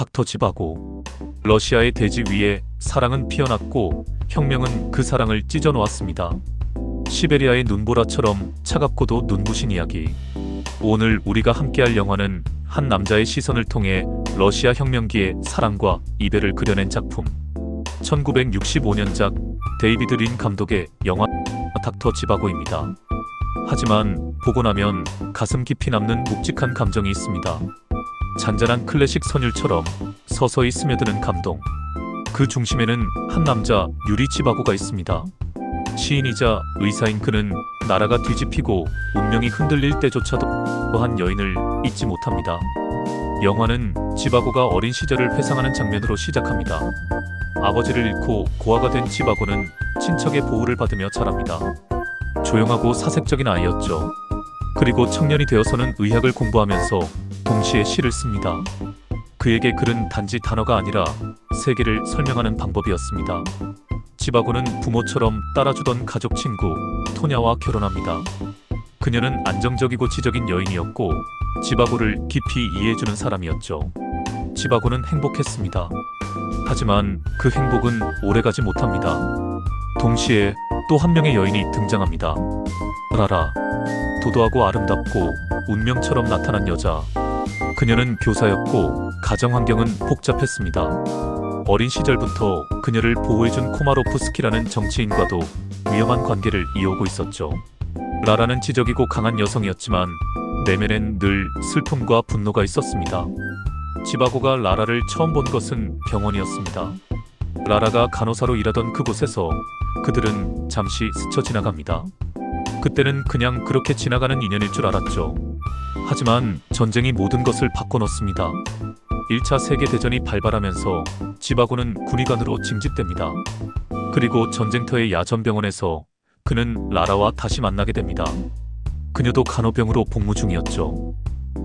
닥터 지바고. 러시아의 대지 위에 사랑은 피어났고 혁명은 그 사랑을 찢어놓았습니다. 시베리아의 눈보라처럼 차갑고도 눈부신 이야기. 오늘 우리가 함께할 영화는 한 남자의 시선을 통해 러시아 혁명기의 사랑과 이별을 그려낸 작품. 1965년작 데이비드 린 감독의 영화 닥터 지바고입니다. 하지만 보고 나면 가슴 깊이 남는 묵직한 감정이 있습니다. 잔잔한 클래식 선율처럼 서서히 스며드는 감동. 그 중심에는 한 남자 유리 지바고가 있습니다. 시인이자 의사인 그는 나라가 뒤집히고 운명이 흔들릴 때조차도 한 여인을 잊지 못합니다. 영화는 지바고가 어린 시절을 회상하는 장면으로 시작합니다. 아버지를 잃고 고아가 된 지바고는 친척의 보호를 받으며 자랍니다. 조용하고 사색적인 아이였죠. 그리고 청년이 되어서는 의학을 공부하면서 동시에 시를 씁니다. 그에게 글은 단지 단어가 아니라 세계를 설명하는 방법이었습니다. 지바고는 부모처럼 따라주던 가족 친구 토냐와 결혼합니다. 그녀는 안정적이고 지적인 여인이었고 지바고를 깊이 이해해주는 사람이었죠. 지바고는 행복했습니다. 하지만 그 행복은 오래가지 못합니다. 동시에 또 한 명의 여인이 등장합니다. 라라. 도도하고 아름답고 운명처럼 나타난 여자. 그녀는 교사였고 가정 환경은 복잡했습니다. 어린 시절부터 그녀를 보호해준 코마로프스키라는 정치인과도 위험한 관계를 이어오고 있었죠. 라라는 지적이고 강한 여성이었지만 내면엔 늘 슬픔과 분노가 있었습니다. 지바고가 라라를 처음 본 것은 병원이었습니다. 라라가 간호사로 일하던 그곳에서 그들은 잠시 스쳐 지나갑니다. 그때는 그냥 그렇게 지나가는 인연일 줄 알았죠. 하지만 전쟁이 모든 것을 바꿔놓습니다. 1차 세계대전이 발발하면서 지바고는 군의관으로 징집됩니다. 그리고 전쟁터의 야전병원에서 그는 라라와 다시 만나게 됩니다. 그녀도 간호병으로 복무 중이었죠.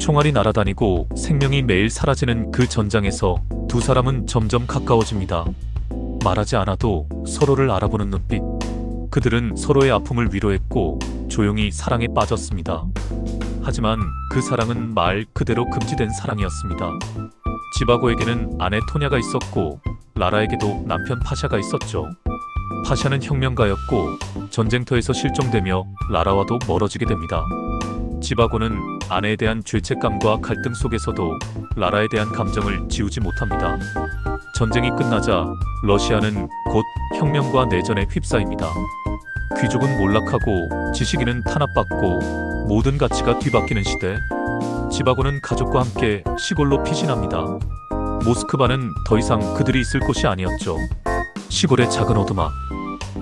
총알이 날아다니고 생명이 매일 사라지는 그 전장에서 두 사람은 점점 가까워집니다. 말하지 않아도 서로를 알아보는 눈빛. 그들은 서로의 아픔을 위로했고 조용히 사랑에 빠졌습니다. 하지만 그 사랑은 말 그대로 금지된 사랑이었습니다. 지바고에게는 아내 토냐가 있었고 라라에게도 남편 파샤가 있었죠. 파샤는 혁명가였고 전쟁터에서 실종되며 라라와도 멀어지게 됩니다. 지바고는 아내에 대한 죄책감과 갈등 속에서도 라라에 대한 감정을 지우지 못합니다. 전쟁이 끝나자 러시아는 곧 혁명과 내전에 휩싸입니다. 귀족은 몰락하고 지식인은 탄압받고 모든 가치가 뒤바뀌는 시대. 지바고는 가족과 함께 시골로 피신합니다. 모스크바는 더 이상 그들이 있을 곳이 아니었죠. 시골의 작은 오두막.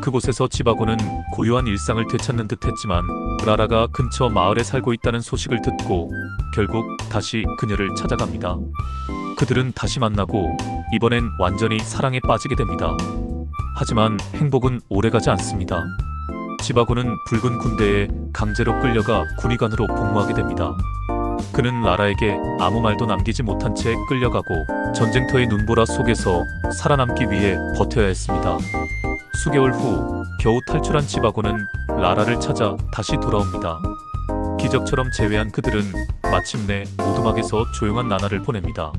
그곳에서 지바고는 고요한 일상을 되찾는 듯 했지만 라라가 근처 마을에 살고 있다는 소식을 듣고 결국 다시 그녀를 찾아갑니다. 그들은 다시 만나고 이번엔 완전히 사랑에 빠지게 됩니다. 하지만 행복은 오래가지 않습니다. 지바고는 붉은 군대에 강제로 끌려가 군의관으로 복무하게 됩니다. 그는 라라에게 아무 말도 남기지 못한 채 끌려가고 전쟁터의 눈보라 속에서 살아남기 위해 버텨야 했습니다. 수개월 후 겨우 탈출한 지바고는 라라를 찾아 다시 돌아옵니다. 기적처럼 재회한 그들은 마침내 오두막에서 조용한 나날을 보냅니다.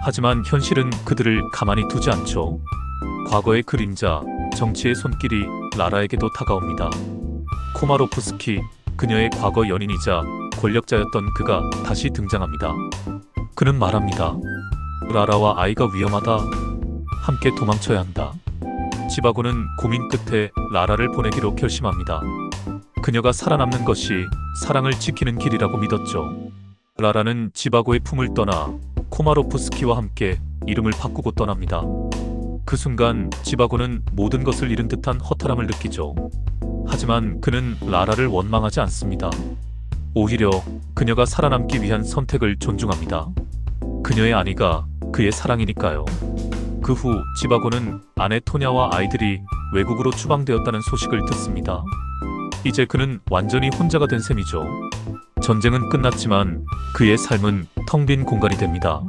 하지만 현실은 그들을 가만히 두지 않죠. 과거의 그림자, 정치의 손길이 라라에게도 다가옵니다. 코마로프스키, 그녀의 과거 연인이자 권력자였던 그가 다시 등장합니다. 그는 말합니다. 라라와 아이가 위험하다. 함께 도망쳐야 한다. 지바고는 고민 끝에 라라를 보내기로 결심합니다. 그녀가 살아남는 것이 사랑을 지키는 길이라고 믿었죠. 라라는 지바고의 품을 떠나 코마로프스키와 함께 이름을 바꾸고 떠납니다. 그 순간 지바고는 모든 것을 잃은 듯한 허탈함을 느끼죠. 하지만 그는 라라를 원망하지 않습니다. 오히려 그녀가 살아남기 위한 선택을 존중합니다. 그녀의 아니가 그의 사랑이니까요. 그 후 지바고는 아내 토냐와 아이들이 외국으로 추방되었다는 소식을 듣습니다. 이제 그는 완전히 혼자가 된 셈이죠. 전쟁은 끝났지만 그의 삶은 텅 빈 공간이 됩니다.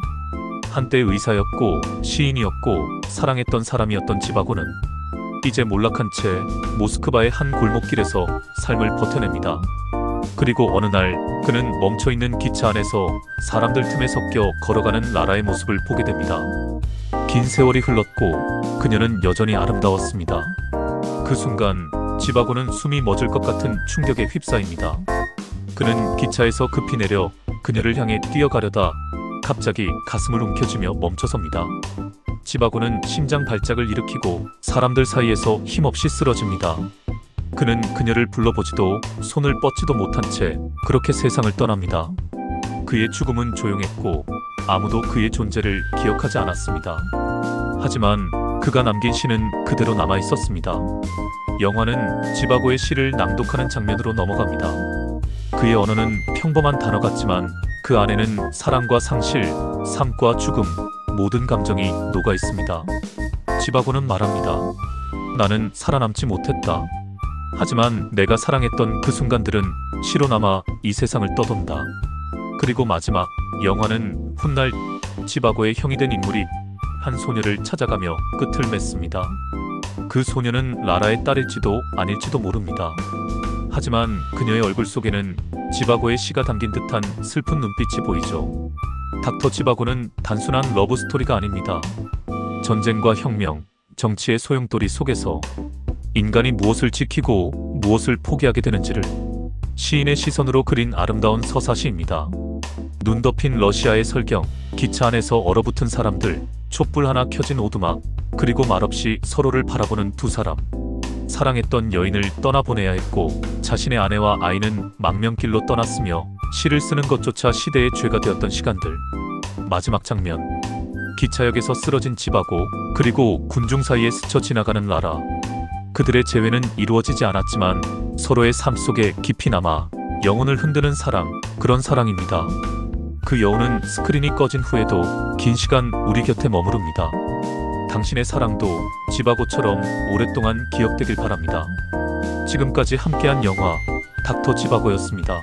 한때 의사였고 시인이었고 사랑했던 사람이었던 지바고는 이제 몰락한 채 모스크바의 한 골목길에서 삶을 버텨냅니다. 그리고 어느 날 그는 멈춰있는 기차 안에서 사람들 틈에 섞여 걸어가는 라라의 모습을 보게 됩니다. 긴 세월이 흘렀고 그녀는 여전히 아름다웠습니다. 그 순간 지바고는 숨이 멎을 것 같은 충격에 휩싸입니다. 그는 기차에서 급히 내려 그녀를 향해 뛰어가려다 갑자기 가슴을 움켜쥐며 멈춰섭니다. 지바고는 심장 발작을 일으키고 사람들 사이에서 힘없이 쓰러집니다. 그는 그녀를 불러보지도 손을 뻗지도 못한 채 그렇게 세상을 떠납니다. 그의 죽음은 조용했고 아무도 그의 존재를 기억하지 않았습니다. 하지만 그가 남긴 시는 그대로 남아 있었습니다. 영화는 지바고의 시를 낭독하는 장면으로 넘어갑니다. 그의 언어는 평범한 단어 같지만 그 안에는 사랑과 상실, 삶과 죽음, 모든 감정이 녹아 있습니다. 지바고는 말합니다. 나는 살아남지 못했다. 하지만 내가 사랑했던 그 순간들은 시로 남아 이 세상을 떠돈다. 그리고 마지막 영화는 훗날 지바고의 형이 된 인물이 한 소녀를 찾아가며 끝을 맺습니다. 그 소녀는 라라의 딸일지도 아닐지도 모릅니다. 하지만 그녀의 얼굴 속에는 지바고의 시가 담긴 듯한 슬픈 눈빛이 보이죠. 닥터 지바고는 단순한 러브 스토리가 아닙니다. 전쟁과 혁명, 정치의 소용돌이 속에서 인간이 무엇을 지키고 무엇을 포기하게 되는지를 시인의 시선으로 그린 아름다운 서사시입니다. 눈 덮인 러시아의 설경, 기차 안에서 얼어붙은 사람들, 촛불 하나 켜진 오두막, 그리고 말없이 서로를 바라보는 두 사람. 사랑했던 여인을 떠나보내야 했고 자신의 아내와 아이는 망명길로 떠났으며 시를 쓰는 것조차 시대의 죄가 되었던 시간들. 마지막 장면, 기차역에서 쓰러진 지바고, 그리고 군중 사이에 스쳐 지나가는 라라. 그들의 재회는 이루어지지 않았지만 서로의 삶 속에 깊이 남아 영혼을 흔드는 사랑, 그런 사랑입니다. 그 여운은 스크린이 꺼진 후에도 긴 시간 우리 곁에 머무릅니다. 당신의 사랑도 지바고처럼 오랫동안 기억되길 바랍니다. 지금까지 함께한 영화 닥터 지바고였습니다.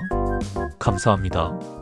감사합니다.